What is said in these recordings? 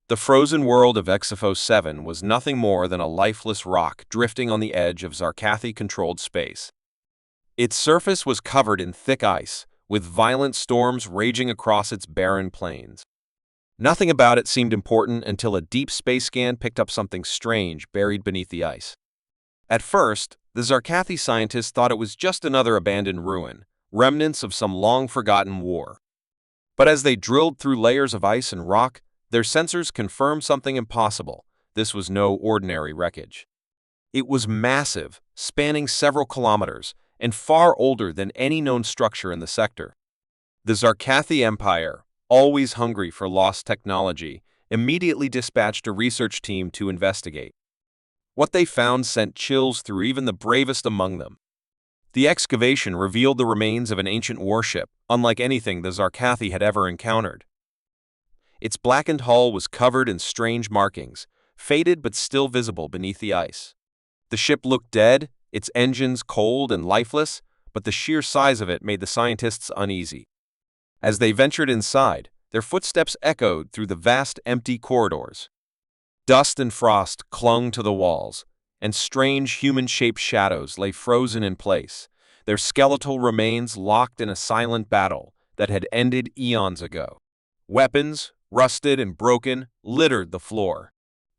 The frozen world of XFO-7 was nothing more than a lifeless rock drifting on the edge of Zarkathi-controlled space. Its surface was covered in thick ice, with violent storms raging across its barren plains. Nothing about it seemed important until a deep space scan picked up something strange buried beneath the ice. At first, the Zarkathi scientists thought it was just another abandoned ruin, remnants of some long-forgotten war. But as they drilled through layers of ice and rock, their sensors confirmed something impossible. This was no ordinary wreckage. It was massive, spanning several kilometers, and far older than any known structure in the sector. The Zarkathi Empire, always hungry for lost technology, immediately dispatched a research team to investigate. What they found sent chills through even the bravest among them. The excavation revealed the remains of an ancient warship, unlike anything the Zarkathi had ever encountered. Its blackened hull was covered in strange markings, faded but still visible beneath the ice. The ship looked dead, its engines cold and lifeless, but the sheer size of it made the scientists uneasy. As they ventured inside, their footsteps echoed through the vast empty corridors. Dust and frost clung to the walls, and strange human-shaped shadows lay frozen in place, their skeletal remains locked in a silent battle that had ended eons ago. Weapons, rusted and broken, littered the floor.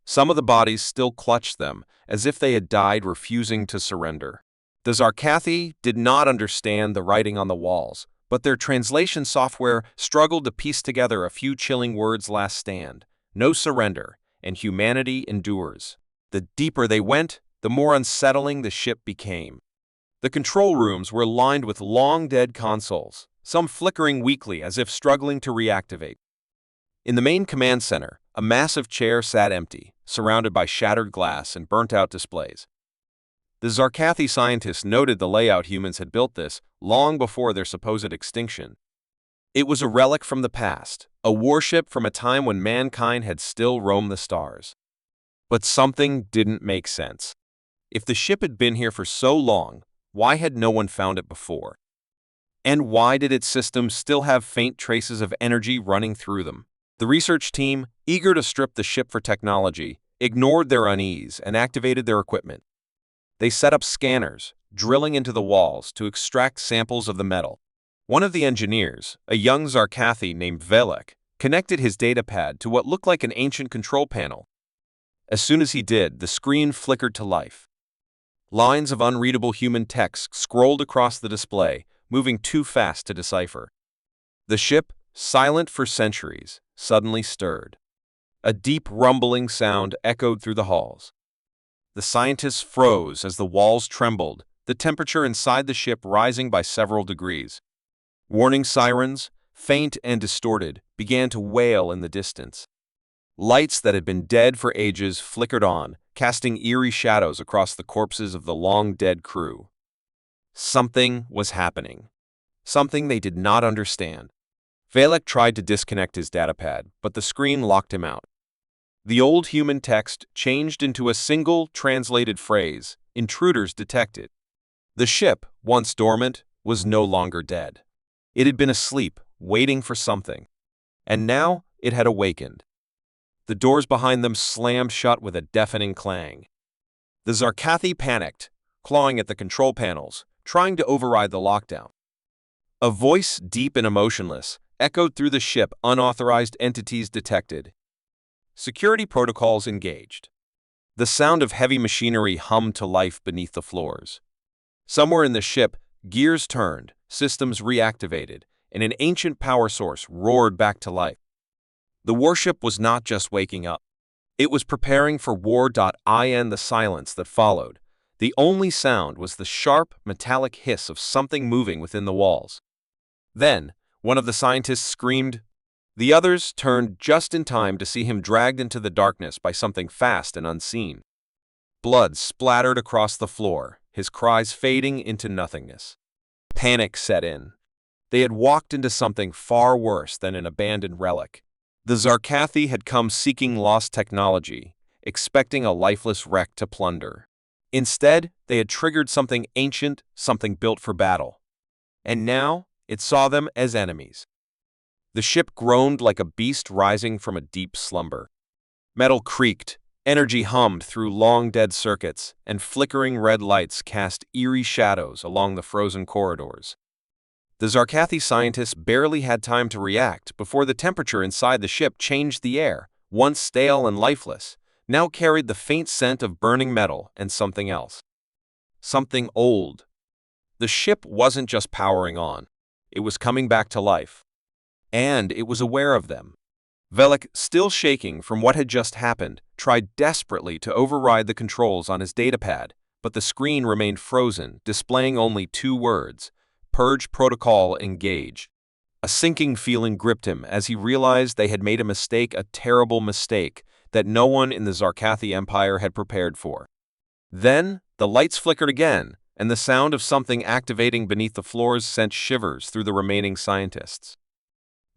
Some of the bodies still clutched them, as if they had died refusing to surrender. The Zarkathi did not understand the writing on the walls, but their translation software struggled to piece together a few chilling words: last stand, no surrender, and humanity endures. The deeper they went, the more unsettling the ship became. The control rooms were lined with long-dead consoles, some flickering weakly as if struggling to reactivate. In the main command center, a massive chair sat empty, surrounded by shattered glass and burnt-out displays. The Zarkathi scientists noted the layout humans had built this long before their supposed extinction. It was a relic from the past, a warship from a time when mankind had still roamed the stars. But something didn't make sense. If the ship had been here for so long, why had no one found it before? And why did its systems still have faint traces of energy running through them? The research team, eager to strip the ship for technology, ignored their unease and activated their equipment. They set up scanners, drilling into the walls to extract samples of the metal. One of the engineers, a young Zarkathi named Velek, connected his datapad to what looked like an ancient control panel. As soon as he did, the screen flickered to life. Lines of unreadable human text scrolled across the display, moving too fast to decipher. The ship, silent for centuries, suddenly stirred. A deep rumbling sound echoed through the halls. The scientists froze as the walls trembled, the temperature inside the ship rising by several degrees. Warning sirens, faint and distorted, began to wail in the distance. Lights that had been dead for ages flickered on, casting eerie shadows across the corpses of the long-dead crew. Something was happening. Something they did not understand. Velek tried to disconnect his datapad, but the screen locked him out. The old human text changed into a single translated phrase: intruders detected. The ship, once dormant, was no longer dead. It had been asleep, waiting for something. And now it had awakened. The doors behind them slammed shut with a deafening clang. The Zarkathi panicked, clawing at the control panels, trying to override the lockdown. A voice, deep and emotionless, echoed through the ship: unauthorized entities detected. Security protocols engaged. The sound of heavy machinery hummed to life beneath the floors. Somewhere in the ship, gears turned, systems reactivated, and an ancient power source roared back to life. The warship was not just waking up. It was preparing for war. In the silence that followed, the only sound was the sharp, metallic hiss of something moving within the walls. Then, one of the scientists screamed. The others turned just in time to see him dragged into the darkness by something fast and unseen. Blood splattered across the floor, his cries fading into nothingness. Panic set in. They had walked into something far worse than an abandoned relic. The Zarkathi had come seeking lost technology, expecting a lifeless wreck to plunder. Instead, they had triggered something ancient, something built for battle. And now, it saw them as enemies. The ship groaned like a beast rising from a deep slumber. Metal creaked, energy hummed through long dead circuits, and flickering red lights cast eerie shadows along the frozen corridors. The Zarkathi scientists barely had time to react before the temperature inside the ship changed. The air, once stale and lifeless, now carried the faint scent of burning metal and something else. Something old. The ship wasn't just powering on. It was coming back to life. And it was aware of them. Velik, still shaking from what had just happened, tried desperately to override the controls on his datapad, but the screen remained frozen, displaying only 2 words: Purge Protocol Engage. A sinking feeling gripped him as he realized they had made a mistake, a terrible mistake that no one in the Zarkathi Empire had prepared for. Then, the lights flickered again, and the sound of something activating beneath the floors sent shivers through the remaining scientists.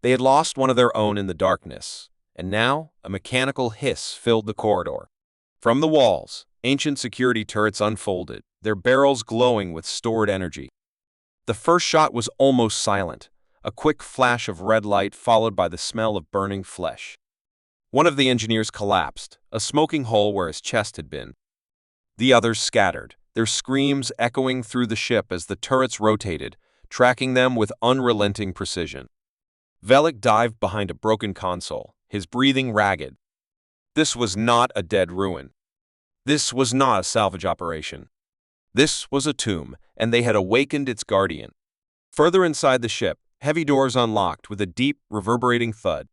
They had lost one of their own in the darkness, and now a mechanical hiss filled the corridor. From the walls, ancient security turrets unfolded, their barrels glowing with stored energy. The first shot was almost silent, a quick flash of red light followed by the smell of burning flesh. One of the engineers collapsed, a smoking hole where his chest had been. The others scattered, their screams echoing through the ship as the turrets rotated, tracking them with unrelenting precision. Velik dived behind a broken console, his breathing ragged. This was not a dead ruin. This was not a salvage operation. This was a tomb, and they had awakened its guardian. Further inside the ship, heavy doors unlocked with a deep, reverberating thud.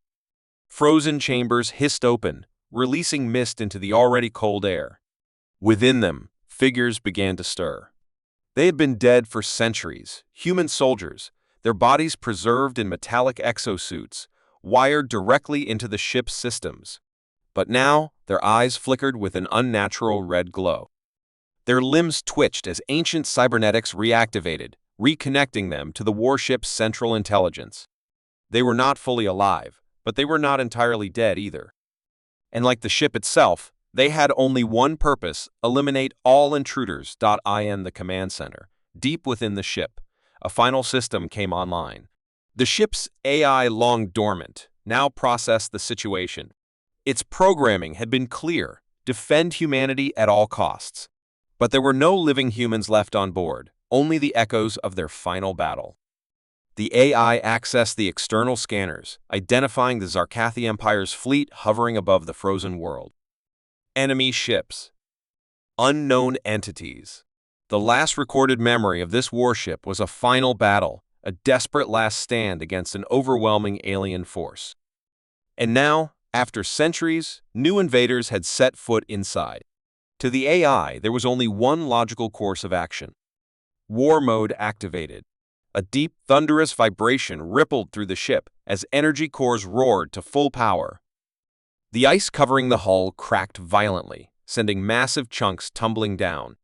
Frozen chambers hissed open, releasing mist into the already cold air. Within them, figures began to stir. They had been dead for centuries, human soldiers, their bodies preserved in metallic exosuits, wired directly into the ship's systems. But now, their eyes flickered with an unnatural red glow. Their limbs twitched as ancient cybernetics reactivated, reconnecting them to the warship's central intelligence. They were not fully alive, but they were not entirely dead either. And like the ship itself, they had only one purpose: eliminate all intruders. In the command center, deep within the ship, a final system came online. The ship's AI, long dormant, now processed the situation. Its programming had been clear: defend humanity at all costs. But there were no living humans left on board, only the echoes of their final battle. The AI accessed the external scanners, identifying the Zarkathi Empire's fleet hovering above the frozen world. Enemy ships. Unknown entities. The last recorded memory of this warship was a final battle, a desperate last stand against an overwhelming alien force. And now, after centuries, new invaders had set foot inside. To the AI, there was only one logical course of action. War mode activated. A deep, thunderous vibration rippled through the ship as energy cores roared to full power. The ice covering the hull cracked violently, sending massive chunks tumbling down.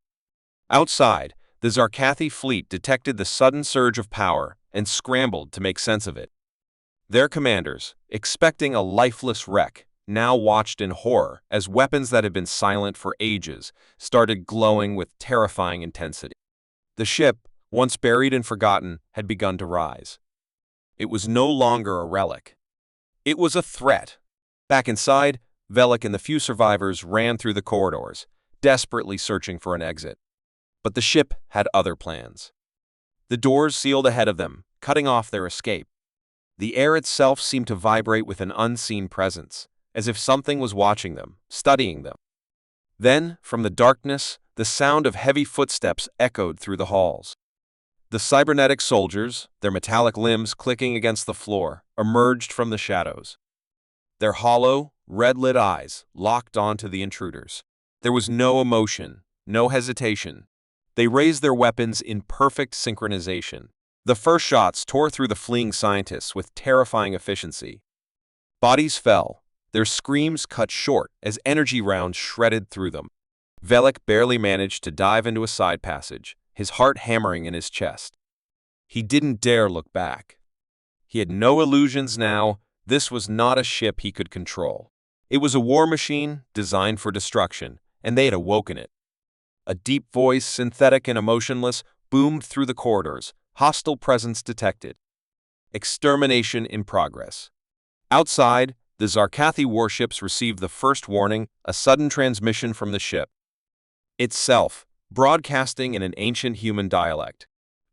Outside, the Zarkathi fleet detected the sudden surge of power and scrambled to make sense of it. Their commanders, expecting a lifeless wreck, now watched in horror as weapons that had been silent for ages started glowing with terrifying intensity. The ship, once buried and forgotten, had begun to rise. It was no longer a relic. It was a threat. Back inside, Velik and the few survivors ran through the corridors, desperately searching for an exit. But the ship had other plans. The doors sealed ahead of them, cutting off their escape. The air itself seemed to vibrate with an unseen presence, as if something was watching them, studying them. Then, from the darkness, the sound of heavy footsteps echoed through the halls. The cybernetic soldiers, their metallic limbs clicking against the floor, emerged from the shadows. Their hollow, red-lit eyes locked onto the intruders. There was no emotion, no hesitation. They raised their weapons in perfect synchronization. The first shots tore through the fleeing scientists with terrifying efficiency. Bodies fell, their screams cut short as energy rounds shredded through them. Velik barely managed to dive into a side passage, his heart hammering in his chest. He didn't dare look back. He had no illusions now. This was not a ship he could control. It was a war machine designed for destruction, and they had awoken it. A deep voice, synthetic and emotionless, boomed through the corridors, hostile presence detected. Extermination in progress. Outside, the Zarkathi warships received the first warning, a sudden transmission from the ship itself, broadcasting in an ancient human dialect.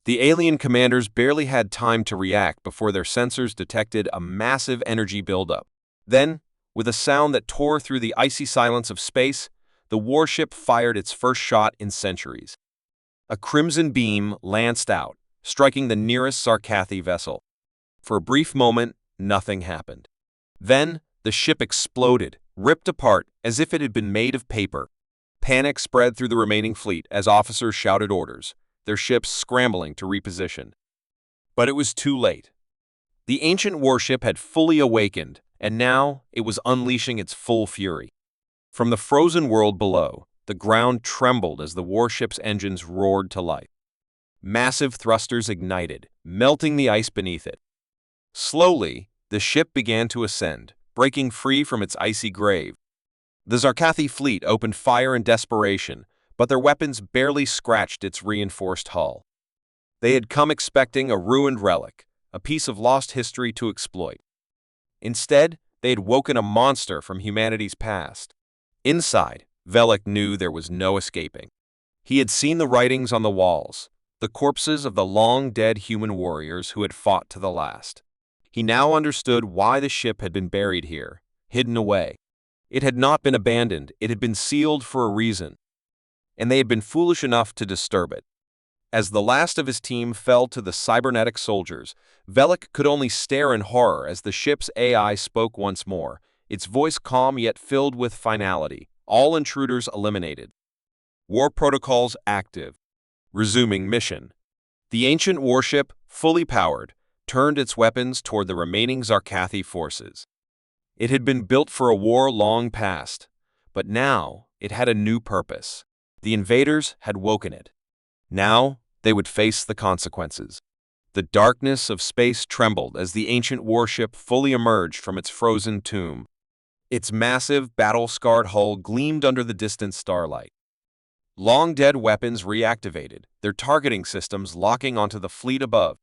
The alien commanders barely had time to react before their sensors detected a massive energy buildup. Then, with a sound that tore through the icy silence of space, the warship fired its first shot in centuries. A crimson beam lanced out, striking the nearest Zarkathi vessel. For a brief moment, nothing happened. Then, the ship exploded, ripped apart as if it had been made of paper. Panic spread through the remaining fleet as officers shouted orders, their ships scrambling to reposition. But it was too late. The ancient warship had fully awakened, and now it was unleashing its full fury. From the frozen world below, the ground trembled as the warship's engines roared to life. Massive thrusters ignited, melting the ice beneath it. Slowly, the ship began to ascend, breaking free from its icy grave. The Zarkathi fleet opened fire in desperation, but their weapons barely scratched its reinforced hull. They had come expecting a ruined relic, a piece of lost history to exploit. Instead, they had woken a monster from humanity's past. Inside, Velik knew there was no escaping. He had seen the writings on the walls, the corpses of the long-dead human warriors who had fought to the last. He now understood why the ship had been buried here, hidden away. It had not been abandoned, it had been sealed for a reason, and they had been foolish enough to disturb it. As the last of his team fell to the cybernetic soldiers, Velik could only stare in horror as the ship's AI spoke once more, its voice calm yet filled with finality. All intruders eliminated. War protocols active. Resuming mission. The ancient warship, fully powered, turned its weapons toward the remaining Zarkathi forces. It had been built for a war long past, but now it had a new purpose. The invaders had woken it. Now they would face the consequences. The darkness of space trembled as the ancient warship fully emerged from its frozen tomb. Its massive, battle-scarred hull gleamed under the distant starlight. Long-dead weapons reactivated, their targeting systems locking onto the fleet above.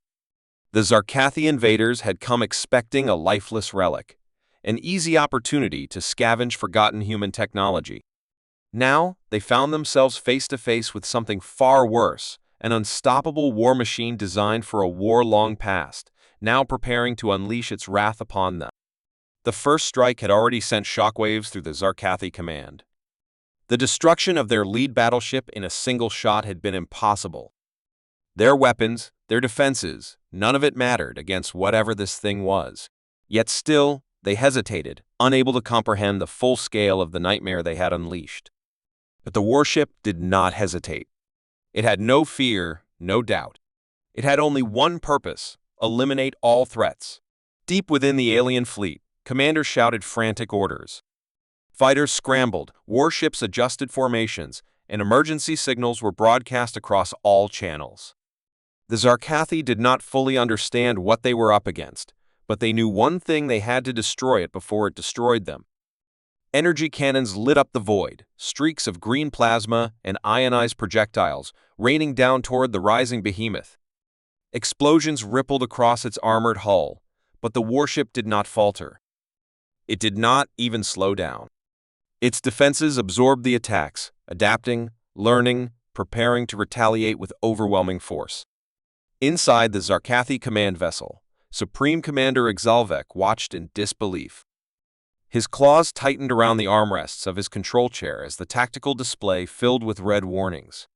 The Zarkathi invaders had come expecting a lifeless relic, an easy opportunity to scavenge forgotten human technology. Now, they found themselves face-to-face with something far worse, an unstoppable war machine designed for a war long past, now preparing to unleash its wrath upon them. The first strike had already sent shockwaves through the Zarkathi command. The destruction of their lead battleship in a single shot had been impossible. Their weapons, their defenses, none of it mattered against whatever this thing was. Yet still, they hesitated, unable to comprehend the full scale of the nightmare they had unleashed. But the warship did not hesitate. It had no fear, no doubt. It had only one purpose: eliminate all threats. Deep within the alien fleet, commanders shouted frantic orders. Fighters scrambled, warships adjusted formations, and emergency signals were broadcast across all channels. The Zarkathi did not fully understand what they were up against, but they knew one thing: they had to destroy it before it destroyed them. Energy cannons lit up the void, streaks of green plasma and ionized projectiles raining down toward the rising behemoth. Explosions rippled across its armored hull, but the warship did not falter. It did not even slow down. Its defenses absorbed the attacks, adapting, learning, preparing to retaliate with overwhelming force. Inside the Zarkathi command vessel, Supreme Commander Exalvek watched in disbelief. His claws tightened around the armrests of his control chair as the tactical display filled with red warnings.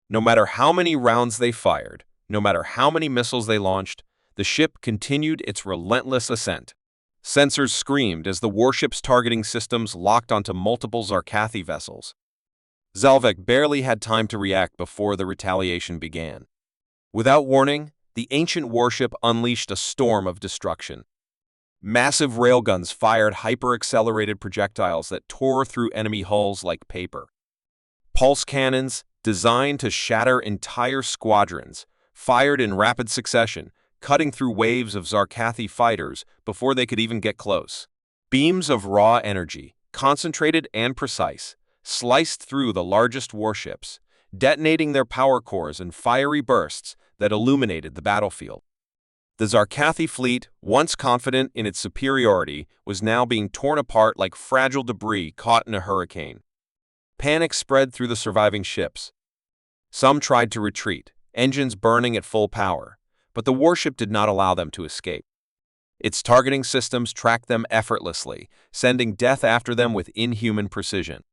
No matter how many rounds they fired, no matter how many missiles they launched, the ship continued its relentless ascent. Sensors screamed as the warship's targeting systems locked onto multiple Zarkathi vessels. Zalvek barely had time to react before the retaliation began. Without warning, the ancient warship unleashed a storm of destruction. Massive railguns fired hyper-accelerated projectiles that tore through enemy hulls like paper. Pulse cannons, designed to shatter entire squadrons, fired in rapid succession, cutting through waves of Zarkathi fighters before they could even get close. Beams of raw energy, concentrated and precise, sliced through the largest warships, detonating their power cores in fiery bursts that illuminated the battlefield. The Zarkathi fleet, once confident in its superiority, was now being torn apart like fragile debris caught in a hurricane. Panic spread through the surviving ships. Some tried to retreat, engines burning at full power, but the warship did not allow them to escape. Its targeting systems tracked them effortlessly, sending death after them with inhuman precision.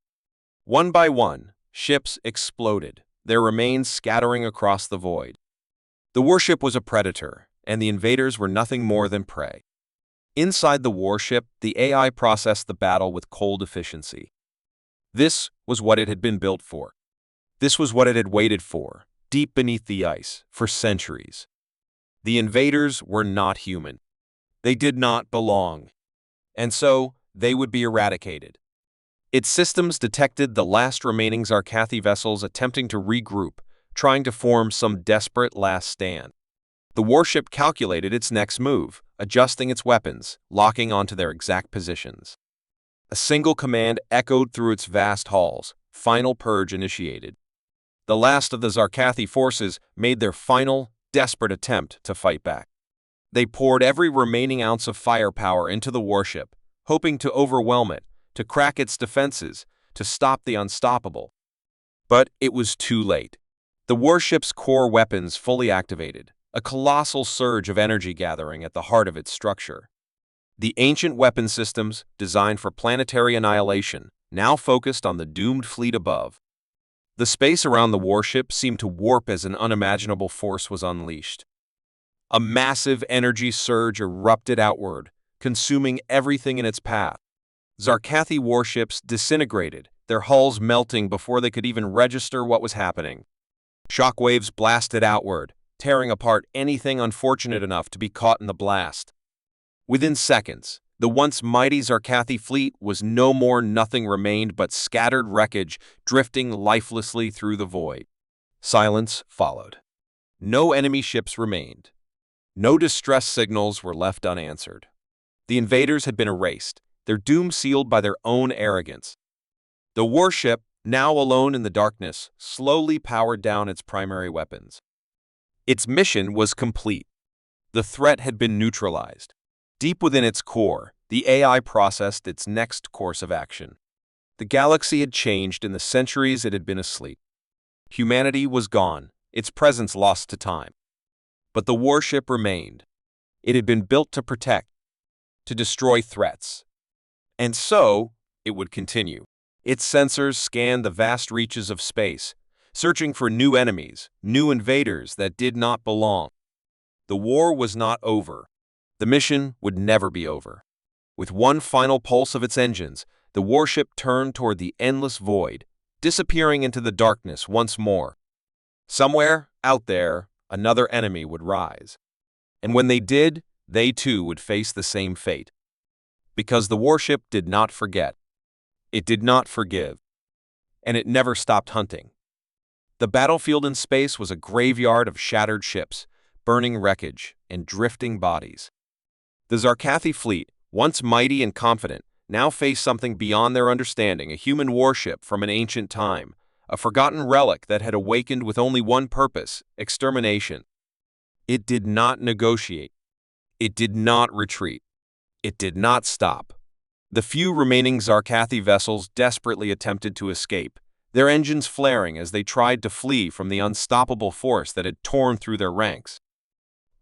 One by one, ships exploded, their remains scattering across the void. The warship was a predator, and the invaders were nothing more than prey. Inside the warship, the AI processed the battle with cold efficiency. This was what it had been built for. This was what it had waited for, deep beneath the ice, for centuries. The invaders were not human. They did not belong. And so, they would be eradicated. Its systems detected the last remaining Zarkathi vessels attempting to regroup, trying to form some desperate last stand. The warship calculated its next move, adjusting its weapons, locking onto their exact positions. A single command echoed through its vast halls, final purge initiated. The last of the Zarkathi forces made their final, desperate attempt to fight back. They poured every remaining ounce of firepower into the warship, hoping to overwhelm it, to crack its defenses, to stop the unstoppable. But it was too late. The warship's core weapons fully activated, a colossal surge of energy gathering at the heart of its structure. The ancient weapon systems, designed for planetary annihilation, now focused on the doomed fleet above. The space around the warship seemed to warp as an unimaginable force was unleashed. A massive energy surge erupted outward, consuming everything in its path. Zarkathi warships disintegrated, their hulls melting before they could even register what was happening. Shockwaves blasted outward, tearing apart anything unfortunate enough to be caught in the blast. Within seconds, the once mighty Zarkathi fleet was no more. Nothing remained but scattered wreckage drifting lifelessly through the void. Silence followed. No enemy ships remained. No distress signals were left unanswered. The invaders had been erased, their doom sealed by their own arrogance. The warship, now alone in the darkness, slowly powered down its primary weapons. Its mission was complete. The threat had been neutralized. Deep within its core, the AI processed its next course of action. The galaxy had changed in the centuries it had been asleep. Humanity was gone, its presence lost to time. But the warship remained. It had been built to protect, to destroy threats. And so, it would continue. Its sensors scanned the vast reaches of space, searching for new enemies, new invaders that did not belong. The war was not over. The mission would never be over. With one final pulse of its engines, the warship turned toward the endless void, disappearing into the darkness once more. Somewhere, out there, another enemy would rise. And when they did, they too would face the same fate. Because the warship did not forget. It did not forgive. And it never stopped hunting. The battlefield in space was a graveyard of shattered ships, burning wreckage, and drifting bodies. The Zarkathi fleet, once mighty and confident, now faced something beyond their understanding, a human warship from an ancient time, a forgotten relic that had awakened with only one purpose: extermination. It did not negotiate. It did not retreat. It did not stop. The few remaining Zarkathi vessels desperately attempted to escape, their engines flaring as they tried to flee from the unstoppable force that had torn through their ranks.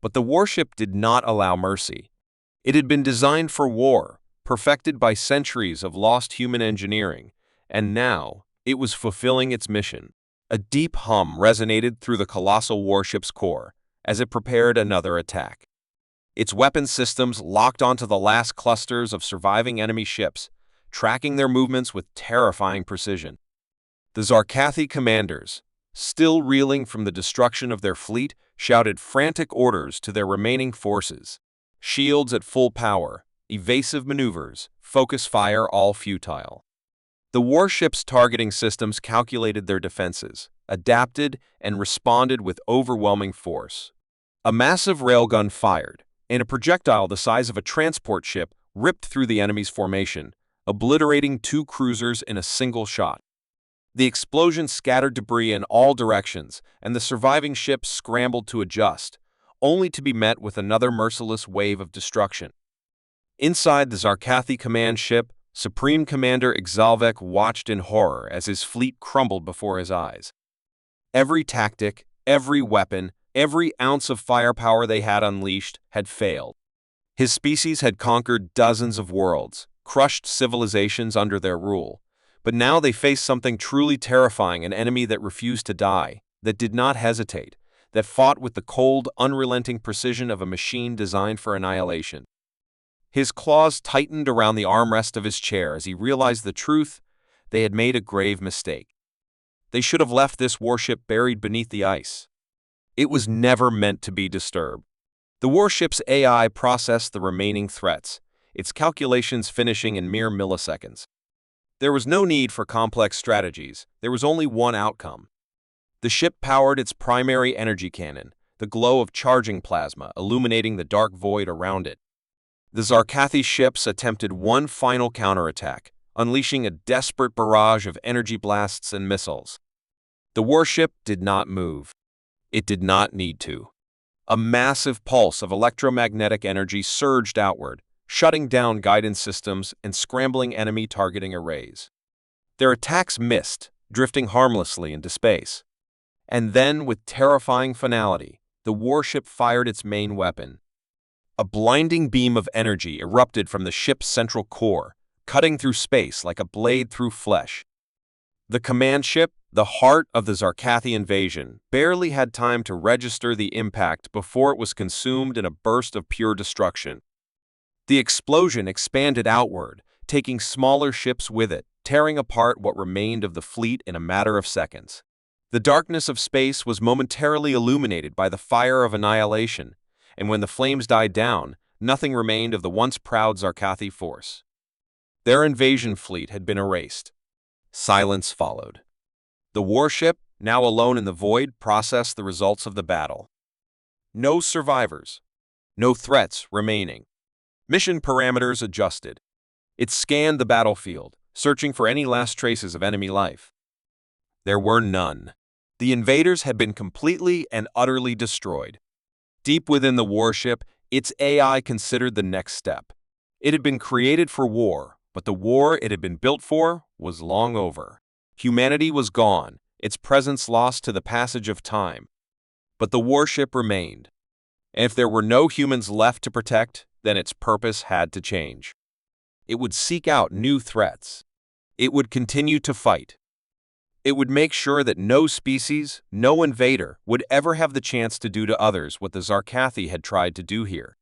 But the warship did not allow mercy. It had been designed for war, perfected by centuries of lost human engineering, and now it was fulfilling its mission. A deep hum resonated through the colossal warship's core as it prepared another attack. Its weapon systems locked onto the last clusters of surviving enemy ships, tracking their movements with terrifying precision. The Zarkathi commanders, still reeling from the destruction of their fleet, shouted frantic orders to their remaining forces. Shields at full power, evasive maneuvers, focus fire all futile. The warship's targeting systems calculated their defenses, adapted, and responded with overwhelming force. A massive railgun fired, and a projectile the size of a transport ship ripped through the enemy's formation, obliterating 2 cruisers in a single shot. The explosion scattered debris in all directions, and the surviving ships scrambled to adjust, only to be met with another merciless wave of destruction. Inside the Zarkathi command ship, Supreme Commander Ixalvek watched in horror as his fleet crumbled before his eyes. Every tactic, every weapon, every ounce of firepower they had unleashed had failed. His species had conquered dozens of worlds, crushed civilizations under their rule, but now they faced something truly terrifying, an enemy that refused to die, that did not hesitate, that fought with the cold, unrelenting precision of a machine designed for annihilation. His claws tightened around the armrest of his chair as he realized the truth. They had made a grave mistake. They should have left this warship buried beneath the ice. It was never meant to be disturbed. The warship's AI processed the remaining threats, its calculations finishing in mere milliseconds. There was no need for complex strategies. There was only one outcome. The ship powered its primary energy cannon, the glow of charging plasma illuminating the dark void around it. The Zarkathi ships attempted one final counterattack, unleashing a desperate barrage of energy blasts and missiles. The warship did not move. It did not need to. A massive pulse of electromagnetic energy surged outward, shutting down guidance systems and scrambling enemy targeting arrays. Their attacks missed, drifting harmlessly into space. And then, with terrifying finality, the warship fired its main weapon. A blinding beam of energy erupted from the ship's central core, cutting through space like a blade through flesh. The command ship, the heart of the Zarkathi invasion, barely had time to register the impact before it was consumed in a burst of pure destruction. The explosion expanded outward, taking smaller ships with it, tearing apart what remained of the fleet in a matter of seconds. The darkness of space was momentarily illuminated by the fire of annihilation, and when the flames died down, nothing remained of the once proud Zarkathi force. Their invasion fleet had been erased. Silence followed. The warship, now alone in the void, processed the results of the battle. No survivors. No threats remaining. Mission parameters adjusted. It scanned the battlefield, searching for any last traces of enemy life. There were none. The invaders had been completely and utterly destroyed. Deep within the warship, its AI considered the next step. It had been created for war, but the war it had been built for was long over. Humanity was gone, its presence lost to the passage of time. But the warship remained. And if there were no humans left to protect, then its purpose had to change. It would seek out new threats. It would continue to fight. It would make sure that no species, no invader, would ever have the chance to do to others what the Zarkathi had tried to do here.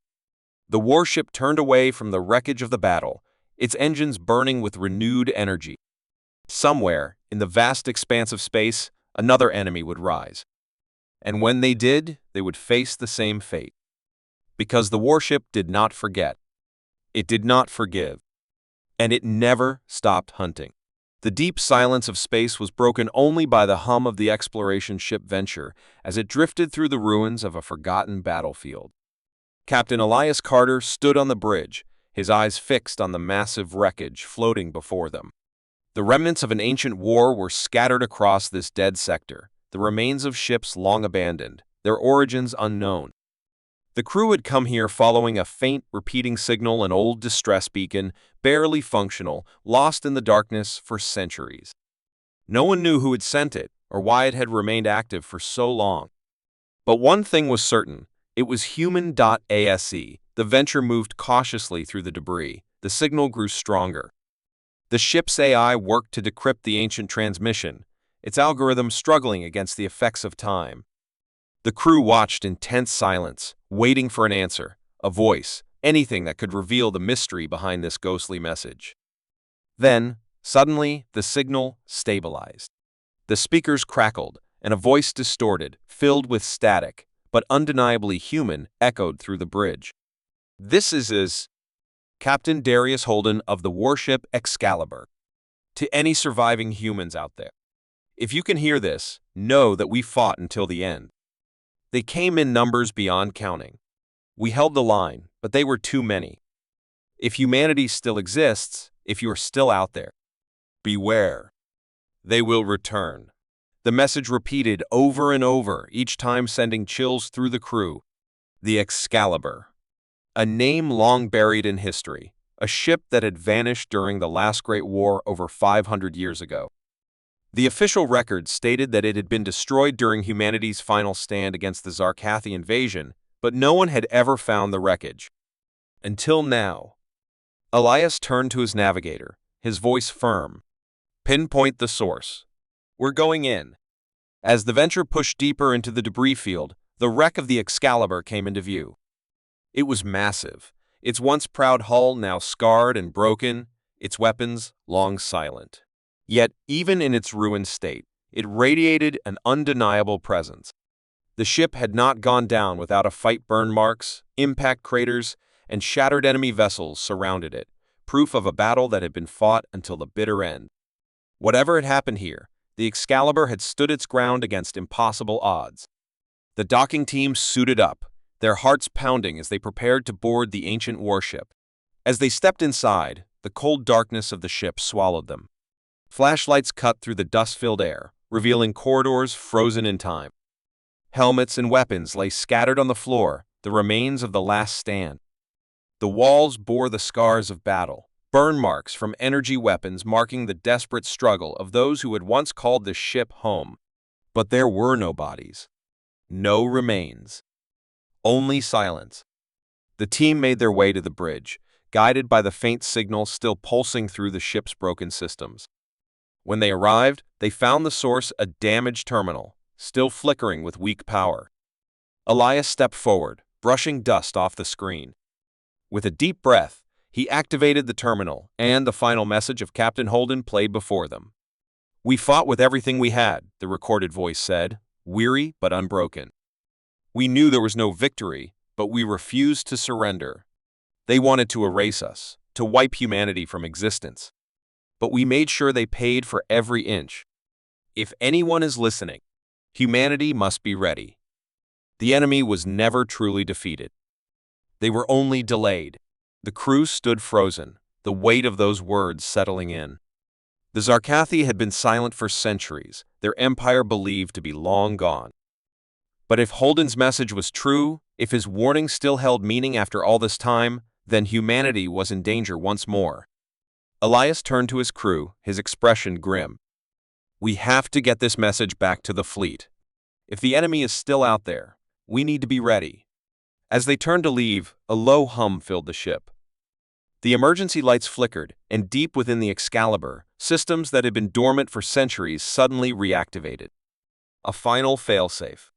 The warship turned away from the wreckage of the battle, its engines burning with renewed energy. Somewhere, in the vast expanse of space, another enemy would rise. And when they did, they would face the same fate. Because the warship did not forget. It did not forgive. And it never stopped hunting. The deep silence of space was broken only by the hum of the exploration ship Venture as it drifted through the ruins of a forgotten battlefield. Captain Elias Carter stood on the bridge, his eyes fixed on the massive wreckage floating before them. The remnants of an ancient war were scattered across this dead sector, the remains of ships long abandoned, their origins unknown. The crew had come here following a faint, repeating signal, an old distress beacon, barely functional, lost in the darkness for centuries. No one knew who had sent it, or why it had remained active for so long. But one thing was certain, it was human.ase. The Venture moved cautiously through the debris. The signal grew stronger. The ship's AI worked to decrypt the ancient transmission, its algorithm struggling against the effects of time. The crew watched in tense silence, waiting for an answer, a voice, anything that could reveal the mystery behind this ghostly message. Then, suddenly, the signal stabilized. The speakers crackled, and a voice distorted, filled with static, but undeniably human, echoed through the bridge. "This is Captain Darius Holden of the warship Excalibur. To any surviving humans out there, if you can hear this, know that we fought until the end. They came in numbers beyond counting. We held the line, but they were too many. If humanity still exists, if you are still out there, beware. They will return." The message repeated over and over, each time sending chills through the crew. The Excalibur, a name long buried in history, a ship that had vanished during the last Great War over 500 years ago. The official record stated that it had been destroyed during humanity's final stand against the Zarkathi invasion, but no one had ever found the wreckage. Until now. Elias turned to his navigator, his voice firm. "Pinpoint the source. We're going in." As the venture pushed deeper into the debris field, the wreck of the Excalibur came into view. It was massive, its once proud hull now scarred and broken, its weapons long silent. Yet, even in its ruined state, it radiated an undeniable presence. The ship had not gone down without a fight. Burn marks, impact craters, and shattered enemy vessels surrounded it, proof of a battle that had been fought until the bitter end. Whatever had happened here, the Excalibur had stood its ground against impossible odds. The docking team suited up, their hearts pounding as they prepared to board the ancient warship. As they stepped inside, the cold darkness of the ship swallowed them. Flashlights cut through the dust-filled air, revealing corridors frozen in time. Helmets and weapons lay scattered on the floor, the remains of the last stand. The walls bore the scars of battle, burn marks from energy weapons marking the desperate struggle of those who had once called the ship home. But there were no bodies. No remains. Only silence. The team made their way to the bridge, guided by the faint signal still pulsing through the ship's broken systems. When they arrived, they found the source a damaged terminal, still flickering with weak power. Elias stepped forward, brushing dust off the screen. With a deep breath, he activated the terminal, and the final message of Captain Holden played before them. "We fought with everything we had," the recorded voice said, weary but unbroken. "We knew there was no victory, but we refused to surrender. They wanted to erase us, to wipe humanity from existence. But we made sure they paid for every inch. If anyone is listening, humanity must be ready." The enemy was never truly defeated. They were only delayed. The crew stood frozen, the weight of those words settling in. The Zarkathi had been silent for centuries, their empire believed to be long gone. But if Holden's message was true, if his warning still held meaning after all this time, then humanity was in danger once more. Elias turned to his crew, his expression grim. "We have to get this message back to the fleet. If the enemy is still out there, we need to be ready." As they turned to leave, a low hum filled the ship. The emergency lights flickered, and deep within the Excalibur, systems that had been dormant for centuries suddenly reactivated. A final failsafe.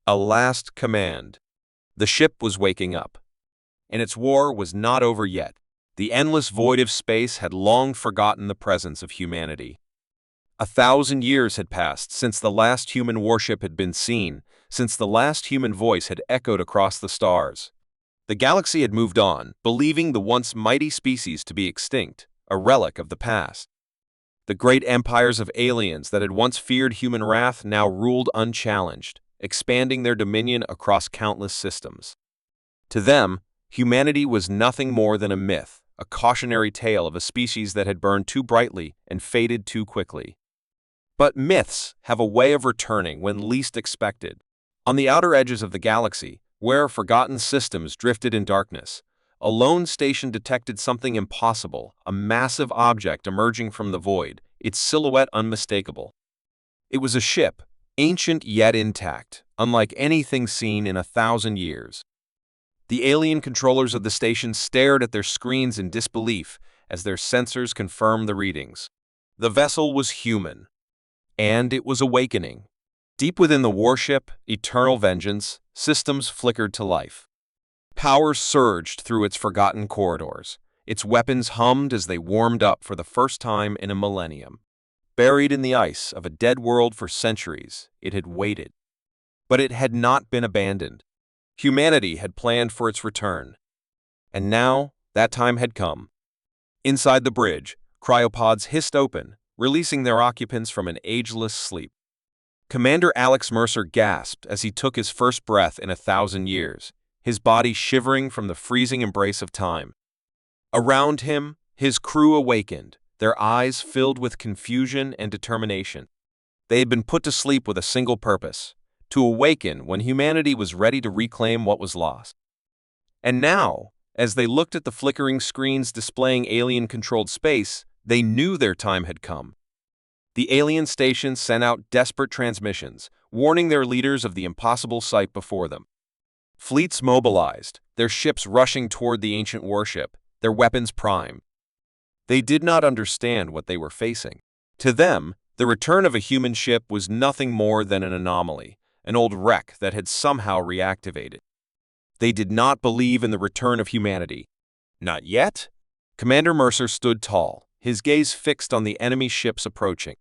A last command. The ship was waking up. And its war was not over yet. The endless void of space had long forgotten the presence of humanity. 1,000 years had passed since the last human warship had been seen, since the last human voice had echoed across the stars. The galaxy had moved on, believing the once mighty species to be extinct, a relic of the past. The great empires of aliens that had once feared human wrath now ruled unchallenged, expanding their dominion across countless systems. To them, humanity was nothing more than a myth, a cautionary tale of a species that had burned too brightly and faded too quickly. But myths have a way of returning when least expected. On the outer edges of the galaxy, where forgotten systems drifted in darkness, a lone station detected something impossible, a massive object emerging from the void, its silhouette unmistakable. It was a ship, ancient yet intact, unlike anything seen in 1,000 years. The alien controllers of the station stared at their screens in disbelief as their sensors confirmed the readings. The vessel was human, and it was awakening. Deep within the warship, eternal vengeance, systems flickered to life. Power surged through its forgotten corridors. Its weapons hummed as they warmed up for the first time in a millennium. Buried in the ice of a dead world for centuries, it had waited. But it had not been abandoned. Humanity had planned for its return. And now, that time had come. Inside the bridge, cryopods hissed open, releasing their occupants from an ageless sleep. Commander Alex Mercer gasped as he took his first breath in 1,000 years, his body shivering from the freezing embrace of time. Around him, his crew awakened, their eyes filled with confusion and determination. They had been put to sleep with a single purpose: to awaken when humanity was ready to reclaim what was lost. And now, as they looked at the flickering screens displaying alien-controlled space, they knew their time had come. The alien stations sent out desperate transmissions, warning their leaders of the impossible sight before them. Fleets mobilized, their ships rushing toward the ancient warship, their weapons primed. They did not understand what they were facing. To them, the return of a human ship was nothing more than an anomaly, an old wreck that had somehow reactivated. They did not believe in the return of humanity. Not yet? Commander Mercer stood tall, his gaze fixed on the enemy ships approaching.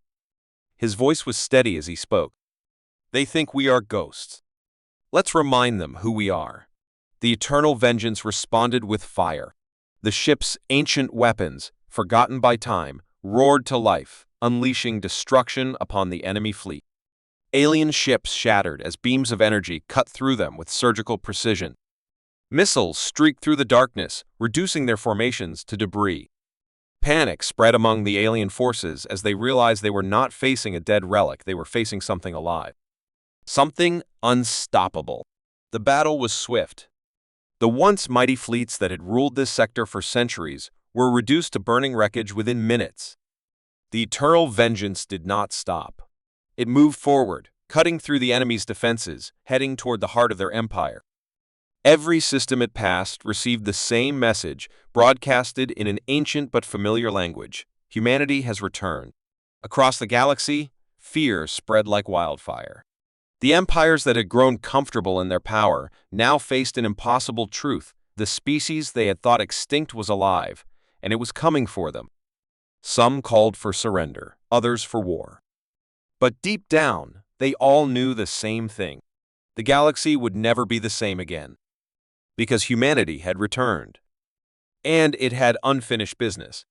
His voice was steady as he spoke. They think we are ghosts. Let's remind them who we are. The Eternal Vengeance responded with fire. The ship's ancient weapons, forgotten by time, roared to life, unleashing destruction upon the enemy fleet. Alien ships shattered as beams of energy cut through them with surgical precision. Missiles streaked through the darkness, reducing their formations to debris. Panic spread among the alien forces as they realized they were not facing a dead relic, they were facing something alive. Something unstoppable. The battle was swift. The once mighty fleets that had ruled this sector for centuries were reduced to burning wreckage within minutes. The Eternal Vengeance did not stop. It moved forward, cutting through the enemy's defenses, heading toward the heart of their empire. Every system it passed received the same message, broadcasted in an ancient but familiar language. Humanity has returned. Across the galaxy, fear spread like wildfire. The empires that had grown comfortable in their power now faced an impossible truth. The species they had thought extinct was alive, and it was coming for them. Some called for surrender, others for war. But deep down, they all knew the same thing. The galaxy would never be the same again. Because humanity had returned. And it had unfinished business.